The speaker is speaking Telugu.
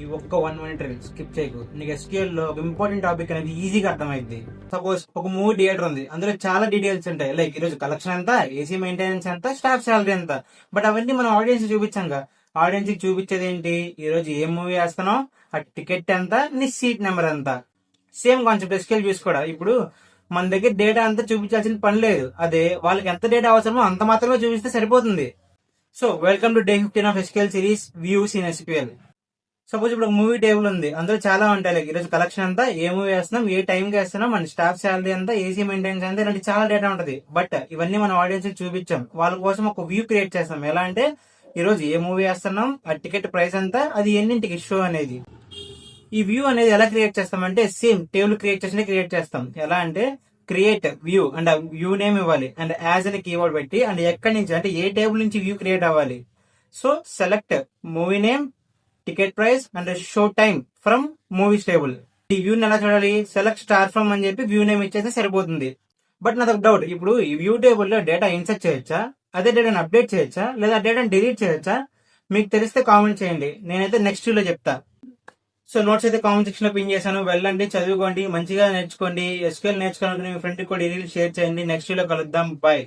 ఈ ఒక్క 1 minute రీల్ స్కిప్ చేయకు. నీకు SQL లో ఒక ఇంపార్టెంట్ టాపిక్ అనేది ఈజీగా అర్థమైంది. సపోజ్ ఒక మూవీ థియేటర్ ఉంది, అందులో చాలా డీటెయిల్స్ ఉంటాయి. లైక్ ఈ రోజు కలెక్షన్ ఎంత, ఏసీ మెయింటెనెన్స్ ఎంత, స్టాఫ్ సాలరీ ఎంత. బట్ అవన్నీ మనం ఆడియన్స్ చూపించాంగా. ఆడియన్స్ కి చూపించేది ఏంటి, ఈ రోజు ఏ మూవీ వేస్తున్నావు, ఆ టికెట్ ఎంత, నీ సీట్ నెంబర్ ఎంత. సేమ్ కాన్సెప్ట్ SQL చూసుకోవడం. ఇప్పుడు మన దగ్గర డేటా అంతా చూపించాల్సిన పని లేదు. అదే వాళ్ళకి ఎంత డేటా అవసరమో అంత మాత్రమే చూపిస్తే సరిపోతుంది. So welcome to day 15 of SQL series views in SQL. Suppose ఇప్పుడు ఒక మూవీ టేబుల్ ఉంది, అందులో చాలా ఉంటాయి. లైక్ ఈరోజు కలెక్షన్ అంతా, ఏ మూవీ వేస్తున్నాం, ఏ టైంకి వేస్తున్నాం, మన స్టాఫ్ శాలరీ అంతా, ఏసీ మెయింటెనెన్స్ అంతా, ఇలాంటి చాలా డేటా ఉంటది. బట్ ఇవన్నీ మన ఆడియన్స్ చూపించాం. వాళ్ళ కోసం ఒక వ్యూ క్రియేట్ చేస్తాం. ఎలా అంటే ఈ రోజు ఏ మూవీ వేస్తున్నాం, ఆ టికెట్ ప్రైస్ ఎంత, అది ఎన్నింటికి షో అనేది. ఈ వ్యూ అనేది ఎలా క్రియేట్ చేస్తామంటే సేమ్ టేబుల్ క్రియేట్ చేసినా క్రియేట్ చేస్తాం. ఎలా అంటే క్రియేట్ వ్యూ అండ్ ఆ వ్యూ నేమ్ ఇవ్వాలి అండ్ యాజ్ అనే కీవర్డ్ పెట్టి అండ్ ఎక్కడి నుంచి అంటే ఏ టేబుల్ నుంచి వ్యూ క్రియేట్ అవ్వాలి. So select movie name, ticket price and show time from movies table. ఈ వ్యూని ఎలా చూడాలి, సెలెక్ట్ స్టార్ ఫ్రమ్ అని చెప్పి వ్యూ నేమ్ ఇచ్చేస్తే సరిపోతుంది. బట్ నాకు ఒక డౌట్, ఇప్పుడు ఈ వ్యూ టేబుల్ లో డేటా ఇన్సర్ట్ చేయొచ్చా, అదే డేటాను అప్డేట్ చేయొచ్చా, లేదా డేటాను డిలీట్ చేయొచ్చా? మీకు తెలిస్తే కామెంట్ చేయండి, నేనైతే నెక్స్ట్ లో చెప్తా. సో నోట్స్ అయితే కామెంట్ సెక్షన్ లో పిన్ చేశాను, వెళ్ళండి, చదువుకోండి, మంచిగా నేర్చుకోండి. SQL నేర్చుకోవాలంటే మీ ఫ్రెండ్ కూడా షేర్ చేయండి. నెక్స్ట్ వీడియో కలుద్దాం, బాయ్.